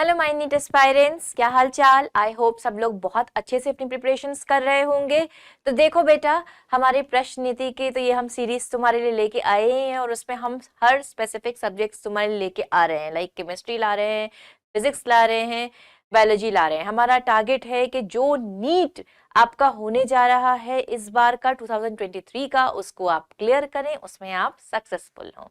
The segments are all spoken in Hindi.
हेलो माय नीट एस्पायरेंट्स, क्या हाल चाल। आई होप सब लोग बहुत अच्छे से अपनी प्रिपरेशंस कर रहे होंगे। तो देखो बेटा, हमारी प्रश्न नीति की तो ये हम सीरीज तुम्हारे लिए लेके आए हैं और उसमें हम हर स्पेसिफिक सब्जेक्ट्स तुम्हारे लिए लेके आ रहे हैं। लाइक केमिस्ट्री ला रहे हैं, फिजिक्स ला रहे हैं, बायोलॉजी ला रहे हैं। हमारा टारगेट है कि जो नीट आपका होने जा रहा है इस बार का 2023 का, उसको आप क्लियर करें, उसमें आप सक्सेसफुल हो।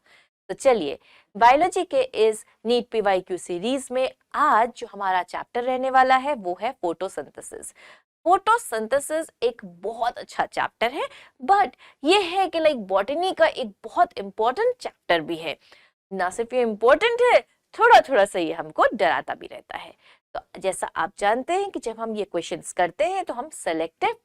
तो चलिए, बायोलॉजी के इस नीट पीवाईक्यू सीरीज में आज जो हमारा चैप्टर रहने वाला है वो है फोटोसिंथेसिस। फोटोसिंथेसिस एक बहुत अच्छा चैप्टर है, बट ये है कि लाइक बॉटनी का एक बहुत इंपॉर्टेंट चैप्टर भी है। ना सिर्फ ये इंपॉर्टेंट है, थोड़ा थोड़ा सा ये हमको डराता भी रहता है। तो जैसा आप जानते हैं कि जब हम ये क्वेश्चंस करते हैं तो हम सेलेक्टेड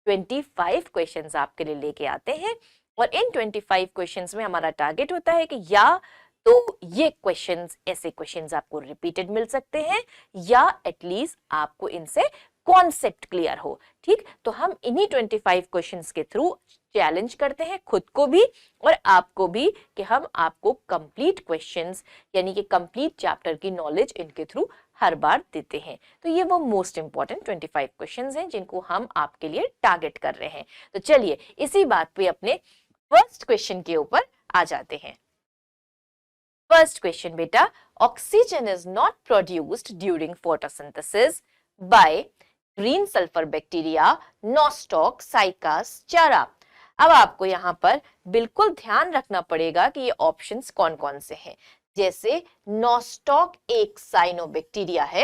25 क्वेश्चंस आपके लिए लेके आते हैं और इन 25 क्वेश्चंस में हमारा टारगेट होता है कि या तो ये क्वेश्चंस, ऐसे क्वेश्चंस आपको रिपीटेड मिल सकते हैं या एटलीस्ट आपको इनसे कॉन्सेप्ट क्लियर हो। ठीक, तो हम इन्हीं 25 क्वेश्चंस के थ्रू चैलेंज करते हैं खुद को भी और आपको भी कि हम आपको कंप्लीट क्वेश्चंस यानी कि कंप्लीट चैप्टर की नॉलेज इनके थ्रू हर बार देते हैं। तो ये वो मोस्ट इंपॉर्टेंट 25 क्वेश्चंस हैं जिनको हम आपके लिए टारगेट कर रहे हैं। तो चलिए इसी बात पे अपने फर्स्ट क्वेश्चन के ऊपर आ जाते हैं। फर्स्ट क्वेश्चन बेटा, oxygen is not produced during photosynthesis by green sulphur bacteria, Nostoc, Cycas, Chara. अब आपको यहां पर बिल्कुल ध्यान रखना पड़ेगा कि ये ऑप्शंस कौन कौन से हैं। जैसे नॉस्टॉक एक साइनोबैक्टीरिया है।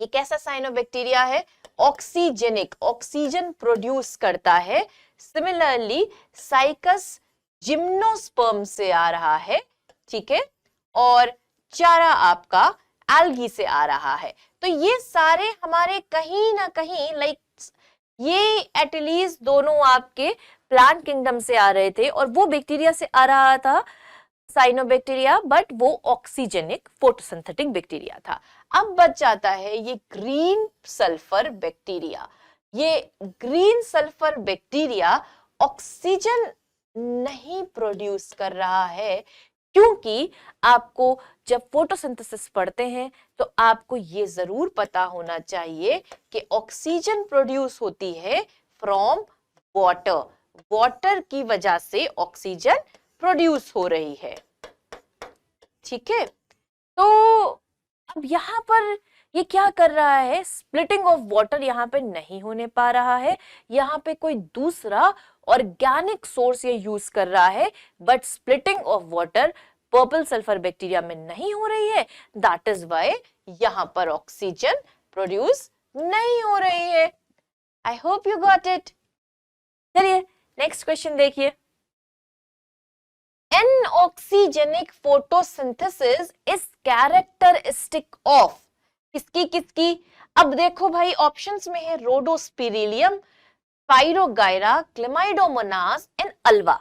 ये कैसा साइनोबैक्टीरिया है? ऑक्सीजेनिक, ऑक्सीजन प्रोड्यूस करता है। सिमिलरली साइकस जिम्नोस्पर्म से आ रहा है, ठीक है, और चारा आपका एल्गी से आ रहा है। तो ये सारे हमारे कहीं ना कहीं लाइक ये एटलीस्ट दोनों आपके प्लांट किंगडम से आ रहे थे और वो बैक्टीरिया से आ रहा था साइनोबैक्टीरिया, बट वो ऑक्सीजेनिक फोटोसिंथेटिक बैक्टीरिया था। अब बच जाता है ये ग्रीन सल्फर बैक्टीरिया। ये ग्रीन सल्फर बैक्टीरिया ऑक्सीजन नहीं प्रोड्यूस कर रहा है, क्योंकि आपको जब फोटोसिंथेसिस पढ़ते हैं तो आपको ये जरूर पता होना चाहिए कि ऑक्सीजन प्रोड्यूस होती है फ्रॉम वाटर। वाटर की वजह से ऑक्सीजन प्रोड्यूस हो रही है, ठीक है। तो अब यहां पर ये क्या कर रहा है, स्प्लिटिंग ऑफ वाटर यहां पे नहीं होने पा रहा है। यहां पे कोई दूसरा ऑर्गेनिक सोर्स ये यूज कर रहा है, but splitting of water purple sulphur bacteria में नहीं हो रही है। दैट इज व्हाई यहां पर ऑक्सीजन प्रोड्यूस नहीं हो रही है। I hope you got it. चलिए नेक्स्ट क्वेश्चन देखिए। Anoxygenic photosynthesis is characteristic of किसकी किसकी? अब देखो भाई, ऑप्शंस में है रोडोस्पिरिलियम, स्पाइरोगायरा, क्लेमाइडोमोनास एंड अल्वा।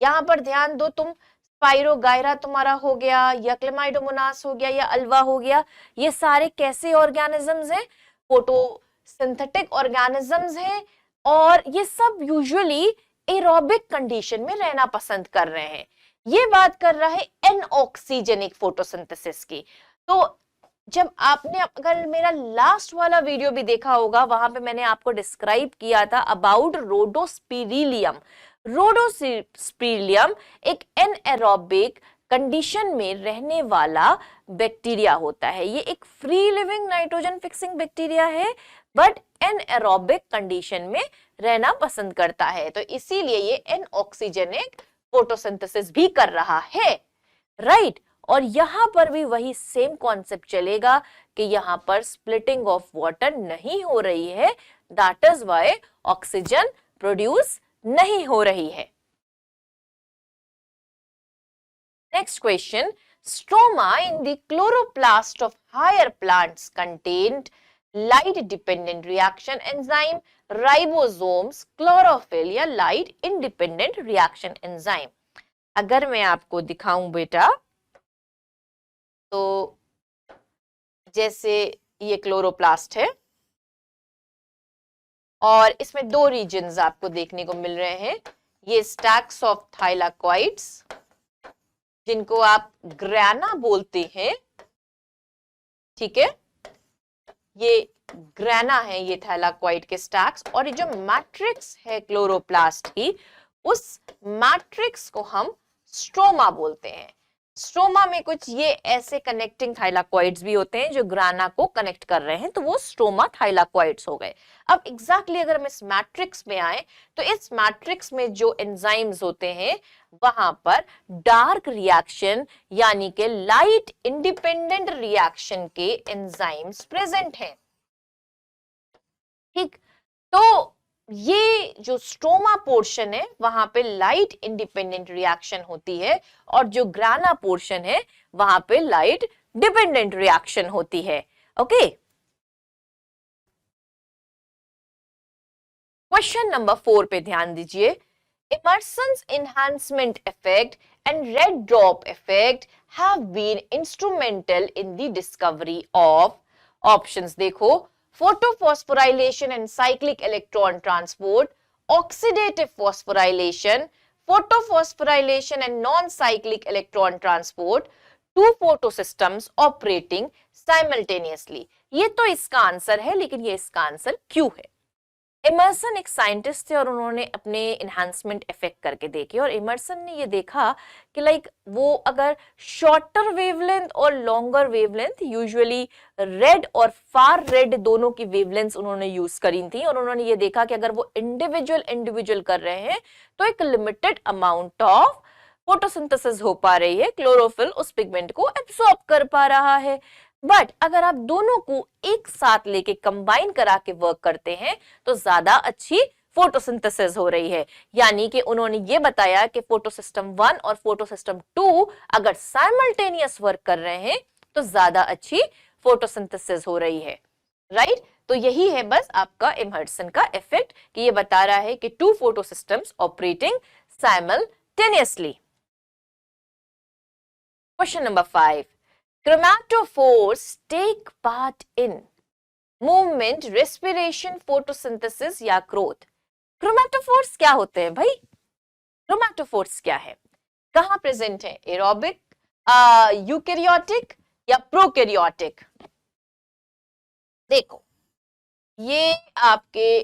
यहां पर ध्यान दो तुम, स्पाइरोगायरा तुम्हारा हो गया या क्लेमाइडोमोनास हो गया या अल्वा हो गया। ये सारे कैसे ऑर्गेनिजम्स हैं? फोटोसिंथेटिक ऑर्गेनिजम्स हैं और ये सब यूजुअली एरोबिक कंडीशन में रहना पसंद कर रहे हैं। ये बात कर रहा है एनऑक्सीजेनिक फोटोसिंथेसिस की। तो जब आपने अगर मेरा लास्ट वाला वीडियो भी देखा होगा, वहां पे मैंने आपको डिस्क्राइब किया था अबाउट रोडोस्पिरिलियम। रोडोस्पिरिलियम एक एनएरोबिक कंडीशन में रहने वाला बैक्टीरिया होता है। ये एक free living nitrogen fixing bacteria है, बट एनएरोबिक कंडीशन में रहना पसंद करता है। तो इसीलिए ये एनऑक्सीजेनिक फोटोसिंथेसिस भी कर रहा है, राइट। और यहां पर भी वही सेम कॉन्सेप्ट चलेगा कि यहां पर स्प्लिटिंग ऑफ वाटर नहीं हो रही है, that is why oxygen produce नहीं हो रही है। Next question, stroma in the chloroplast of higher plants contained light dependent reaction enzyme, ribosomes, chlorophyll या लाइट इंडिपेंडेंट रिएक्शन एंजाइम। अगर मैं आपको दिखाऊं बेटा, तो जैसे ये क्लोरोप्लास्ट है और इसमें दो रीजन्स आपको देखने को मिल रहे हैं। ये स्टैक्स ऑफ थाइलाकॉइड्स, जिनको आप ग्राना बोलते हैं, ठीक है, ये ग्राना है, ये थैलाकोइड के स्टैक्स, और ये जो मैट्रिक्स है क्लोरोप्लास्ट की, उस मैट्रिक्स को हम स्ट्रोमा बोलते हैं। स्ट्रोमा में कुछ ये ऐसे कनेक्टिंग थाइलाकोइड्स भी होते हैं जो ग्राना को कनेक्ट कर रहे हैं, तो वो स्ट्रोमा थाइलाकोइड्स हो गए। अब एग्जैक्टली अगर हम इस मैट्रिक्स में आए, तो इस मैट्रिक्स में जो एंजाइम्स होते हैं वहां पर डार्क रिएक्शन यानी कि लाइट इंडिपेंडेंट रिएक्शन के एंजाइम्स प्रेजेंट हैं। ठीक, तो ये जो स्ट्रोमा पोर्शन है वहां पे लाइट इंडिपेंडेंट रिएक्शन होती है, और जो ग्राना पोर्शन है वहां पे लाइट डिपेंडेंट रिएक्शन होती है। ओके, क्वेश्चन नंबर 4 पे ध्यान दीजिए। Emerson's enhancement effect and red drop effect have been instrumental in the discovery of, options देखो, photophosphorilation and cyclic electron transport, oxidative phosphorylation, photophosphorylation and non-cyclic electron transport, two photosystems operating simultaneously। ये तो इसका आंसर है, लेकिन ये इसका आंसर क्यों है? इमर्सन एक साइंटिस्ट थे और उन्होंने अपने एनहांसमेंट इफेक्ट करके देखे, और इमर्सन ने ये देखा कि लाइक वो अगर शॉर्टर वेवलेंथ और लॉन्गर वेवलेंथ, यूजुअली रेड और फार रेड दोनों की वेवलेंथ्स उन्होंने यूज करी थी, और उन्होंने ये देखा कि अगर वो इंडिविजुअल कर रहे हैं तो एक लिमिटेड अमाउंट ऑफ फोटोसिंथेसिस हो पा रही है, क्लोरोफिल उस पिगमेंट को एब्सॉर्ब कर पा रहा है। बट अगर आप दोनों को एक साथ लेके कंबाइन करा के वर्क करते हैं तो ज्यादा अच्छी फोटोसिंथेसिस हो रही है। यानी कि उन्होंने ये बताया कि फोटोसिस्टम 1 और फोटोसिस्टम 2 अगर साइमल्टेनियस वर्क कर रहे हैं तो ज्यादा अच्छी फोटोसिंथेसिस हो रही है। राइट, तो यही है बस आपका इमर्सन का इफेक्ट कि ये बता रहा है कि two photosystems operating simultaneously. Question number 5, chromatophores take part in movement, respiration, photosynthesis या growth। क्रोमैटोफोर्स क्या होते हैं भाई? क्रोमैटोफोर्स क्या है, कहां प्रेजेंट है? एरोबिक, यूकैरियोटिक या प्रोकैरियोटिक? देखो, ये आपके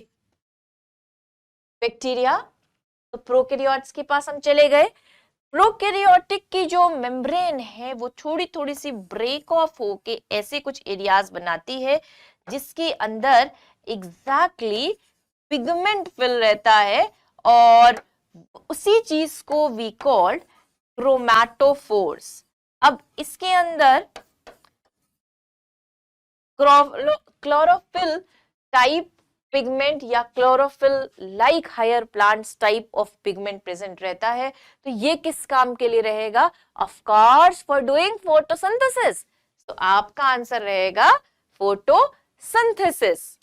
बैक्टीरिया, तो प्रोकैरियोट्स के पास हम चले गए। प्रोकैरियोटिक की जो मेम्ब्रेन है वो थोड़ी थोड़ी सी ब्रेक ऑफ होके ऐसे कुछ एरियाज बनाती है जिसके अंदर एग्जैक्टली पिगमेंट फिल रहता है, और उसी चीज को वी कॉल्ड क्रोमैटोफोर्स। अब इसके अंदर क्लोरोफिल टाइप पिगमेंट या chlorophyll like higher plants type of pigment present रहता है। तो ये किस काम के लिए रहेगा? Of course for doing photosynthesis. तो आपका आंसर रहेगा photosynthesis.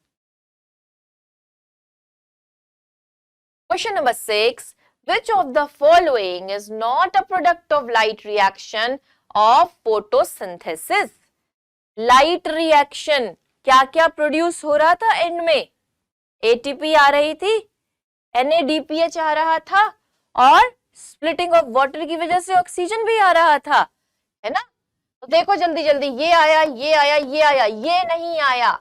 Question number 6, which of the following is not a product of light reaction of photosynthesis? Light reaction क्या क्या प्रोड्यूस हो रहा था एंड में? एटीपी आ रही थी, NADPH आ रहा था, और स्प्लिटिंग ऑफ वाटर की वजह से ऑक्सीजन भी आ रहा था, है ना? तो देखो जल्दी जल्दी, ये आया, ये आया, ये आया, ये नहीं आया,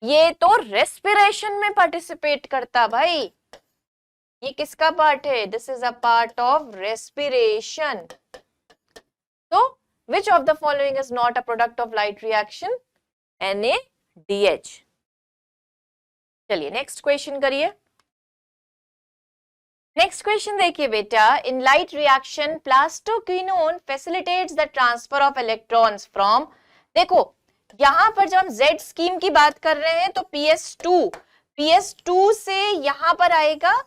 ये तो रेस्पिरेशन में पार्टिसिपेट करता भाई। ये किसका पार्ट है? This is a part of respiration. तो which of the following is not a product of light reaction? NADH। चलिए नेक्स्ट क्वेश्चन करिए। नेक्स्ट क्वेश्चन देखिए बेटा, in light reaction plastoquinone facilitates the transfer of electrons from, देखो यहां पर जब हम Z स्कीम की बात कर रहे हैं तो PS2 से यहां पर आएगा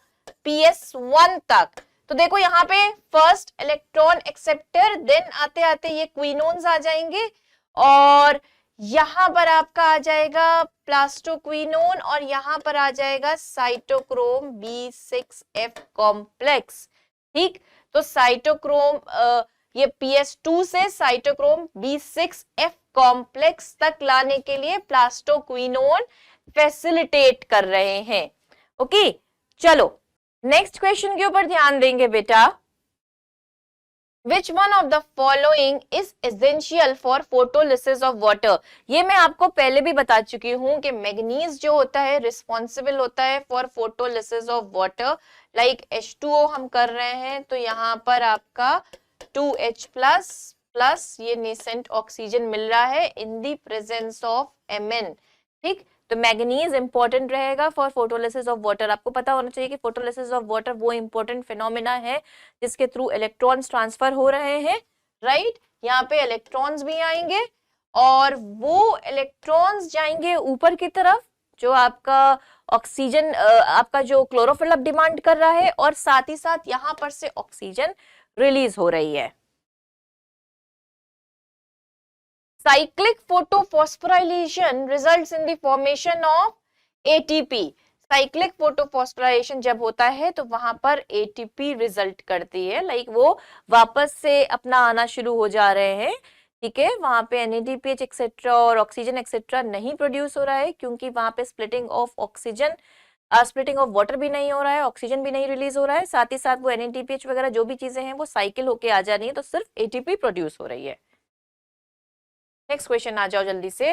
PS1 तक। तो देखो यहाँ पे फर्स्ट इलेक्ट्रॉन एक्सेप्टर, देन आते आते ये क्विनोन्स आ जाएंगे, और यहां पर आपका आ जाएगा प्लास्टोक्विनोन, और यहां पर आ जाएगा साइटोक्रोम B6F कॉम्प्लेक्स। ठीक, तो साइटोक्रोम ये PS2 से साइटोक्रोम B6F कॉम्प्लेक्स तक लाने के लिए प्लास्टोक्विनोन फैसिलिटेट कर रहे हैं। ओके, चलो नेक्स्ट क्वेश्चन के ऊपर ध्यान देंगे बेटा। Which one of the following is essential for photolysis of water? ये मैं आपको पहले भी बता चुकी हूँ कि मैग्नीज जो होता है रिस्पॉन्सिबल होता है for photolysis of water. Like H2O हम कर रहे हैं तो यहाँ पर आपका 2H प्लस ये नेसेंट ऑक्सीजन मिल रहा है in the presence of Mn. ठीक, तो मैग्नीज इंपॉर्टेंट रहेगा फॉर फोटोलिसिस ऑफ वाटर. आपको पता होना चाहिए कि फोटोलिसिस ऑफ वाटर वो इंपॉर्टेंट फिनोमिना है जिसके थ्रू इलेक्ट्रॉन्स ट्रांसफर हो रहे हैं. राइट, यहाँ पे इलेक्ट्रॉन्स भी आएंगे और वो इलेक्ट्रॉन्स जाएंगे ऊपर की तरफ जो आपका ऑक्सीजन आपका जो क्लोरोफिल अब डिमांड कर रहा है और साथ ही साथ यहाँ पर से ऑक्सीजन रिलीज हो रही है. Cyclic photophosphorylation results in the formation of ATP. Cyclic photophosphorylation जब होता है तो वहां पर ATP रिजल्ट करती है. लाइक वो वापस से अपना आना शुरू हो जा रहे हैं. ठीक है, वहां पे NADPH एक्सेट्रा और ऑक्सीजन एक्सेट्रा नहीं प्रोड्यूस हो रहा है क्योंकि वहां पे splitting of oxygen splitting of water भी नहीं हो रहा है, ऑक्सीजन भी नहीं रिलीज हो रहा है. साथ ही साथ वो NADPH वगैरह जो भी चीजें हैं वो साइकिल होके आ जा रही है तो सिर्फ ATP प्रोड्यूस हो रही है. नेक्स्ट क्वेश्चन आ जाओ जल्दी से.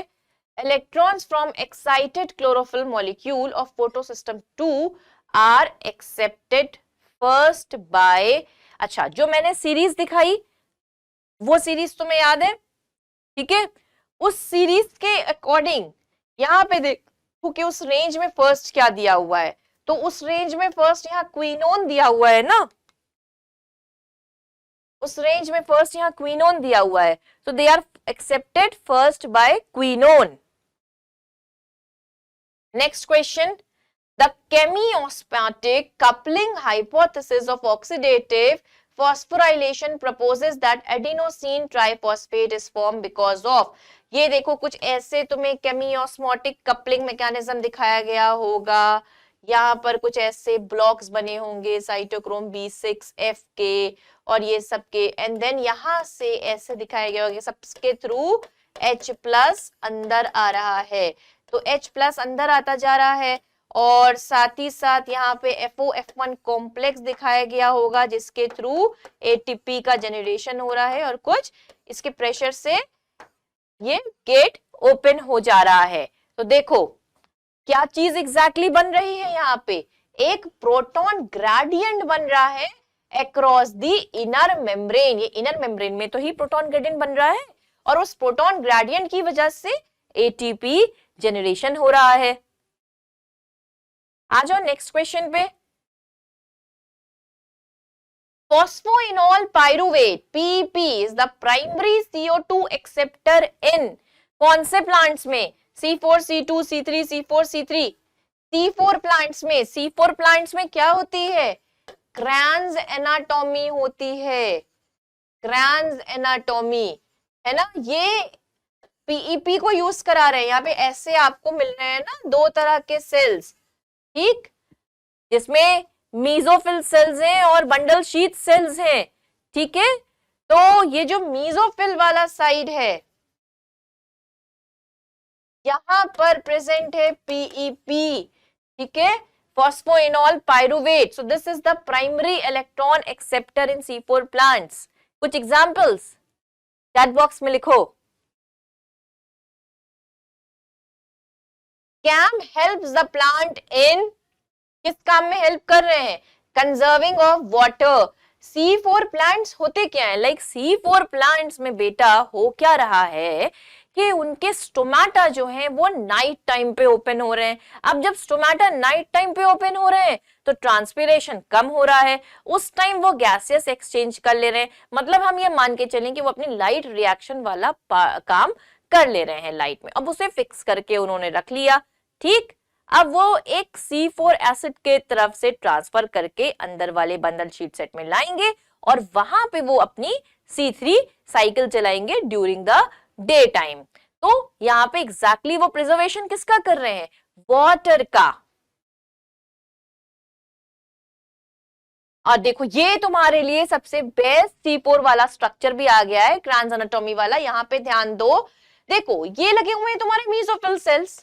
Electrons from excited chlorophyll molecule of photosystem 2 are accepted first by. अच्छा, जो मैंने सीरीज दिखाई वो सीरीज तुम्हें याद है? ठीक है, उस सीरीज के अकॉर्डिंग यहाँ पे देखो कि उस रेंज में फर्स्ट क्या दिया हुआ है. तो उस रेंज में फर्स्ट यहाँ क्विनोन दिया हुआ है ना, उस रेंज में फर्स्ट यहाँ क्विनोन दिया हुआ है. So they are accepted first by quinone. Next question. The chemiosmotic coupling hypothesis of oxidative phosphorylation proposes that adenosine triphosphate is formed because of. ये देखो कुछ ऐसे तुम्हें chemiosmotic coupling mechanism दिखाया गया होगा. यहाँ पर कुछ ऐसे ब्लॉक्स बने होंगे साइटोक्रोम B6F के और ये सब के, एंड देन यहाँ से ऐसे दिखाया गया होगा सबके थ्रू H प्लस अंदर आ रहा है. तो H प्लस अंदर आता जा रहा है और साथ ही साथ यहाँ पे FOF1 कॉम्प्लेक्स दिखाया गया होगा जिसके थ्रू ATP का जनरेशन हो रहा है और कुछ इसके प्रेशर से ये गेट ओपन हो जा रहा है. तो देखो क्या चीज एग्जैक्टली बन रही है, यहाँ पे एक प्रोटॉन ग्रेडियंट बन रहा है अक्रॉस द इनर मेम्ब्रेन. ये इनर मेम्ब्रेन में तो ही प्रोटॉन ग्रेडियंट बन रहा है और उस प्रोटॉन ग्रेडियंट की वजह से ATP जनरेशन हो रहा है. आ जाओ नेक्स्ट क्वेश्चन पे. Phosphoenol pyruvate PEP is the primary CO2 acceptor in कौन से प्लांट्स में? C4, C2, C3, C4, C3. C4 plants में, C4 प्लांट्स में क्या होती है? क्रैन्स एनाटॉमी होती है. क्रैन्स एनाटॉमी है ना. ये पीईपी को यूज करा रहे हैं. यहाँ पे ऐसे आपको मिल रहे हैं ना दो तरह के सेल्स, ठीक, जिसमें मीजोफिल सेल्स हैं और बंडल शीथ सेल्स हैं. ठीक है, तो ये जो मीजोफिल वाला साइड है यहां पर प्रेजेंट है पीईपी. ठीक है, phosphoenol pyruvate. So this is the primary electron acceptor in C4 plants. कुछ एग्जांपल्स चैट बॉक्स में लिखो. CAM helps the plant in, किस काम में हेल्प कर रहे हैं? Conserving of water. C4 plants होते क्या है? लाइक C4 प्लांट्स में बेटा हो क्या रहा है कि उनके स्टोमाटा जो हैं वो नाइट टाइम पे ओपन हो रहे हैं. अब जब स्टोमाटा नाइट टाइम पे ओपन हो रहे हैं तो ट्रांसपिरेशन कम हो रहा है. उस टाइम वो गैसियस एक्सचेंज कर ले रहे हैं. मतलब हम ये मान के चलें कि वो अपनी लाइट रिएक्शन वाला काम कर ले रहे हैं लाइट में. अब उसे फिक्स करके उन्होंने रख लिया. ठीक, अब वो एक C4 एसिड के तरफ से ट्रांसफर करके अंदर वाले बंडल शीट सेट में लाएंगे और वहां पे वो अपनी C3 साइकिल चलाएंगे ड्यूरिंग द डे टाइम. तो यहाँ पे एग्जैक्टली वो प्रिजर्वेशन किसका कर रहे हैं? वाटर का. और देखो ये तुम्हारे लिए सबसे बेस्ट C4 वाला स्ट्रक्चर भी आ गया है, क्रैन्स एनाटॉमी वाला. यहाँ पे ध्यान दो. देखो ये लगे हुए हैं तुम्हारे मेसोफिल सेल्स,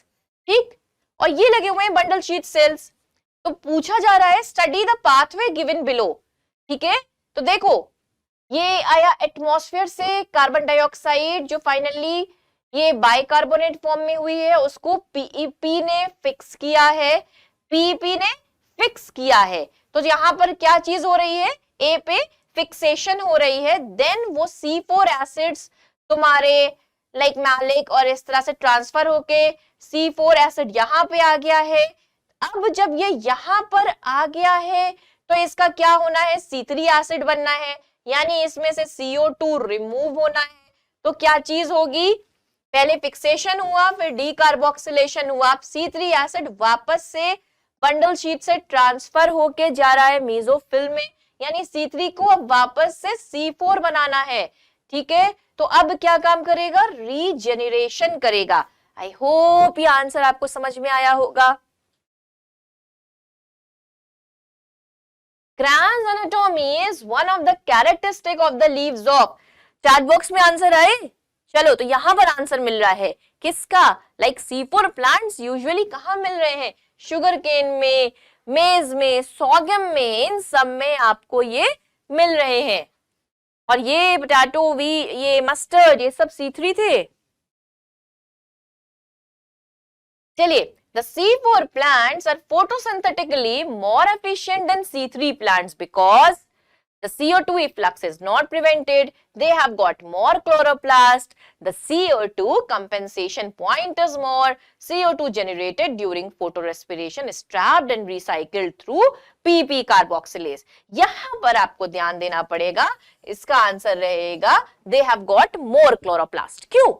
ठीक, और ये लगे हुए हैं बंडल शीट सेल्स. तो पूछा जा रहा है study the pathway given below. ठीक है, तो देखो ये आया एटमॉस्फेयर से कार्बन डाइऑक्साइड जो फाइनली ये बाइकार्बोनेट फॉर्म में हुई है, उसको पीईपी ने फिक्स किया है, पीईपी ने फिक्स किया है। तो यहां पर क्या चीज हो रही है, ए पे फिक्सेशन हो रही है, देन वो C4 एसिड्स तुम्हारे लाइक मैलिक और इस तरह से ट्रांसफर होके C4 एसिड यहां पे आ गया है। अब जब ये यहां पर आ गया है तो इसका क्या होना है, C3 एसिड बनना है, यानी इसमें से CO2 रिमूव होना है। तो क्या चीज होगी, पहले फिक्सेशन हुआ, फिर डीकार्बोक्सिलेशन हुआ, C3 एसिड वापस से बंडल शीट से ट्रांसफर होके जा रहा है मेसोफिल में, यानी C3 को अब वापस से C4 बनाना है। ठीक है, तो अब क्या काम करेगा, रीजेनरेशन करेगा। आई होप ये आंसर आपको समझ में आया होगा। Cran's anatomy is one of the characteristic of the leaves of, chat box में आंसर आए, चलो तो यहां पर आंसर मिल रहा है किसका, लाइक C4 प्लांट्स यूजुअली कहां मिल रहे हैं, शुगर केन में, मेज में, सोगम में, इन सब में आपको ये मिल रहे हैं। और ये पोटैटो भी, ये मस्टर्ड, ये सब C3 थे। चलिए, the C4 plants are photosynthetically more efficient than C3 plants because the CO2 efflux is not prevented, they have got more chloroplast, the CO2 compensation point is more, CO2 generated during photorespiration is trapped and recycled through PP carboxylase। यहां पर आपको ध्यान देना पड़ेगा, इसका आंसर रहेगा they have got more chloroplast। क्यों,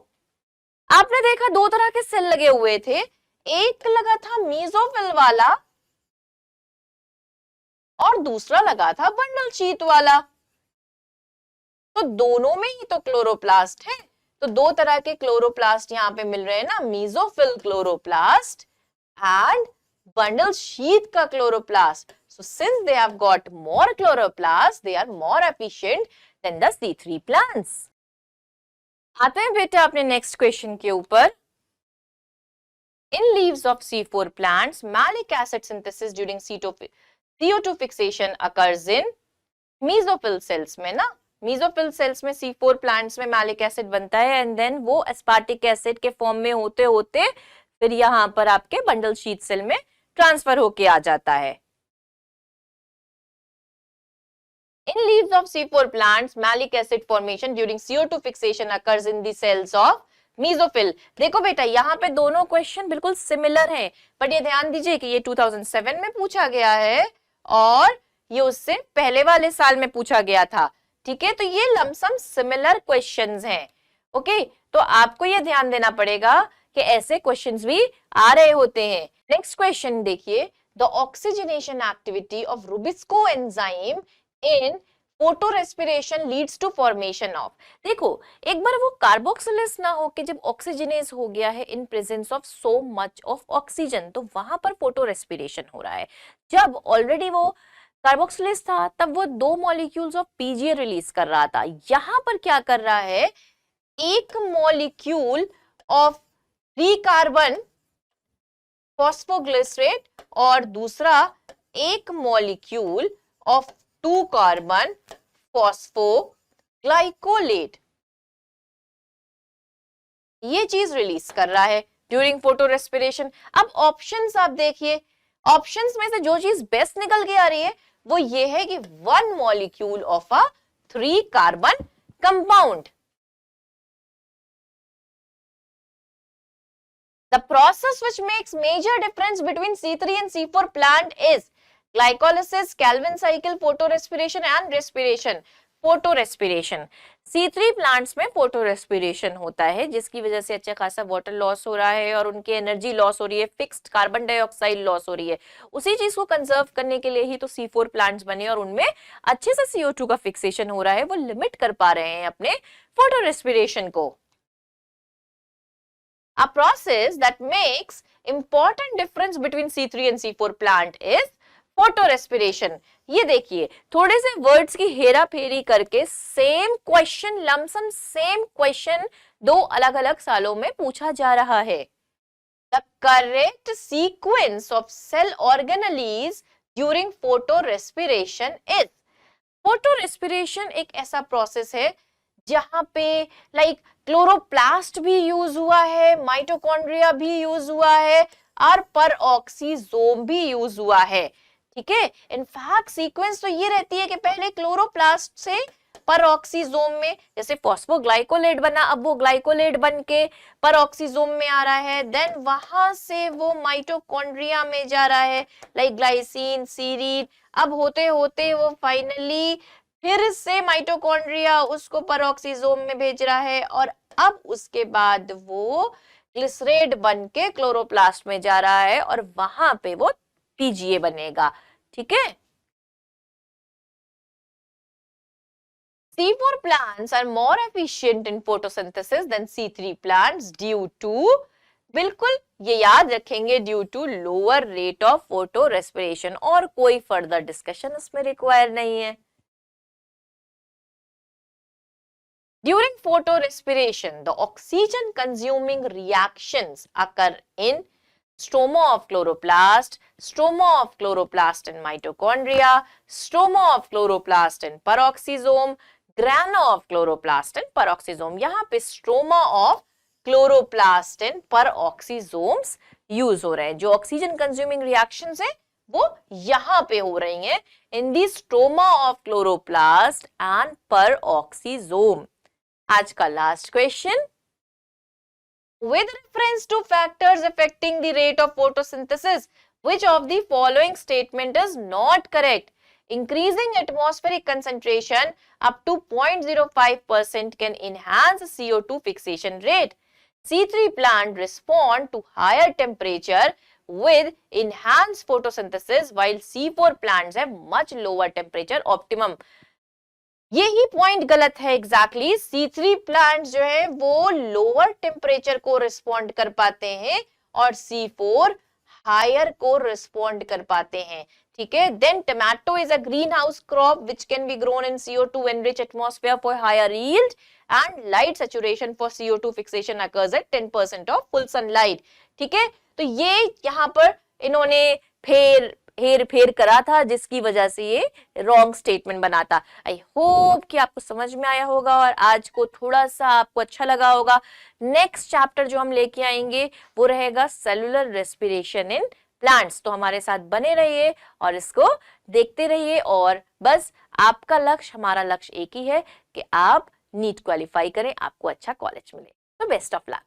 आपने देखा दो तरह के सेल लगे हुए थे, एक लगा था मेसोफिल वाला और दूसरा लगा था बंडल शीट वाला। तो दोनों में ही तो क्लोरोप्लास्ट है, तो दो तरह के क्लोरोप्लास्ट यहां पे मिल रहे हैं ना, mesophyll chloroplast and bundle sheath का chloroplast. So since they have got more chloroplasts, they are more efficient than the C3 plants। आते हैं बेटा अपने नेक्स्ट क्वेश्चन के ऊपर। In leaves of C4 plants, malic acid synthesis during CO2 fixation occurs in mesophyll cells में ना, mesophyll cells में C4 plants में malic acid बनता है एंड देन वो aspartic acid के फॉर्म में होते होते फिर यहाँ पर आपके बंडल शीट सेल में ट्रांसफर होके आ जाता है। In leaves of C4 plants, malic acid formation during CO2 fixation occurs in the cells of mesophyll. देखो बेटा यहाँ पे दोनों क्वेश्चन बिल्कुल सिमिलर हैं, बट ये ध्यान दीजिए कि ये 2007 में पूछा गया है और ये उससे पहले वाले साल में पूछा गया था। ठीक है, तो ये लमसम सिमिलर क्वेश्चंस हैं। ओके, तो आपको ये ध्यान देना पड़ेगा कि ऐसे क्वेश्चंस भी आ रहे होते हैं। नेक्स्ट क्वेश्चन देखिए, the oxygenation activity of RuBisCO enzyme in photorespiration leads to formation of. देखो एक बार वो कार्बोक्सिलेज ना होके जब ऑक्सीजनेज हो गया है in presence of so much of oxygen, तो वहां पर फोटो रेस्पिरेशन हो रहा है। जब ऑलरेडी वो कार्बोक्सिलेज था तब वो 2 मॉलिक्यूल्स ऑफ पीजीए रिलीज कर रहा था, यहां पर क्या कर रहा है, एक मॉलिक्यूल ऑफ 3 कार्बन फॉस्फोग्लिसरेट और दूसरा एक मॉलिक्यूल ऑफ 2 कार्बन फॉस्फोग्लाइकोलेट, ये चीज रिलीज कर रहा है ड्यूरिंग फोटो रेस्पिरेशन। अब ऑप्शंस आप देखिए, ऑप्शंस में से जो चीज बेस्ट निकल के आ रही है वो ये है कि 1 molecule of a 3 carbon compound. The process which makes major difference between C3 and C4 plant is glycolysis, Calvin cycle, photorespiration and respiration। फोटोरेस्पिरेशन, C3 plants में फोटोरेस्पिरेशन होता है जिसकी वजह से अच्छा खासा वाटर लॉस हो रहा है और उनकी एनर्जी लॉस हो रही है, फिक्स्ड कार्बन डाइऑक्साइड लॉस हो रही है। उसी चीज को कंजर्व करने के लिए ही तो C4 प्लांट्स बने और उनमें अच्छे से CO2 का फिक्सेशन हो रहा है, वो लिमिट कर पा रहे हैं अपने फोटोरेस्पिरेशन को। A process that makes important difference between C3 and C4 plant is photorespiration। ये देखिए थोड़े से वर्ड्स की हेरा फेरी करके same question, lump sum same question 2 अलग अलग सालों में पूछा जा रहा है। The correct sequence of cell organelles during photorespiration is, photo respiration एक ऐसा प्रोसेस है जहां पे लाइक क्लोरोप्लास्ट भी यूज हुआ है, माइटोकॉन्ड्रिया भी यूज हुआ है और परऑक्सीजोम भी यूज हुआ है। ठीक है, इनफैक्ट सीक्वेंस तो ये रहती है कि पहले क्लोरोप्लास्ट से परऑक्सीजोम में, जैसे फॉस्फोग्लाइकोलेट बना, अब वो ग्लाइकोलेट बन के परऑक्सीजोम में आ रहा है, देन वहां से वो माइटोकॉन्ड्रिया में जा रहा है लाइक ग्लाइसिन, सीरीन, अब होते होते वो फाइनली फिर से माइटोकॉन्ड्रिया उसको परऑक्सीजोम में भेज रहा है और अब उसके बाद वो ग्लिसरेट बन के क्लोरोप्लास्ट में जा रहा है और वहां पे वो पीजीए बनेगा। ठीक है, C4 plants are more efficient in photosynthesis than C3 plants due to, बिल्कुल ये याद रखेंगे, due to lower rate of photorespiration, और कोई फर्दर डिस्कशन इसमें रिक्वायर नहीं है। During photorespiration, the oxygen consuming reactions occur in stroma of chloroplast in mitochondria, stroma of chloroplast in peroxisome, grana of chloroplast in peroxisome। यहाँ पे stroma of chloroplast in peroxisomes use हो रहे हैं। जो ऑक्सीजन कंज्यूमिंग रिएक्शंस है वो यहाँ पे हो रही हैं in the stroma of chloroplast and peroxisome। आज का last question, with reference to factors affecting the rate of photosynthesis, which of the following statement is not correct? Increasing atmospheric concentration up to 0.05% can enhance CO2 fixation rate. C3 plant respond to higher temperature with enhanced photosynthesis while C4 plants have much lower temperature optimum। यही पॉइंट गलत है एग्जैक्टली। C3 प्लांट्स जो है वो लोअर टेम्परेचर को रिस्पॉन्ड कर पाते हैं और C4 हायर को रिस्पॉन्ड कर पाते हैं। ठीक है, then tomato is a greenhouse crop which can be grown in CO2 enriched atmosphere for higher yield and light saturation for CO2 fixation occurs at 10% of full sunlight। ठीक है, तो ये यहाँ पर इन्होंने हेर फेर करा था जिसकी वजह से ये रॉन्ग स्टेटमेंट बना था। आई होप कि आपको समझ में आया होगा और आज को थोड़ा सा आपको अच्छा लगा होगा। नेक्स्ट चैप्टर जो हम लेके आएंगे वो रहेगा सेलुलर रेस्पिरेशन इन प्लांट्स। तो हमारे साथ बने रहिए और इसको देखते रहिए और बस आपका लक्ष्य, हमारा लक्ष्य एक ही है कि आप नीट क्वालिफाई करें, आपको अच्छा कॉलेज मिले। तो बेस्ट ऑफ लक।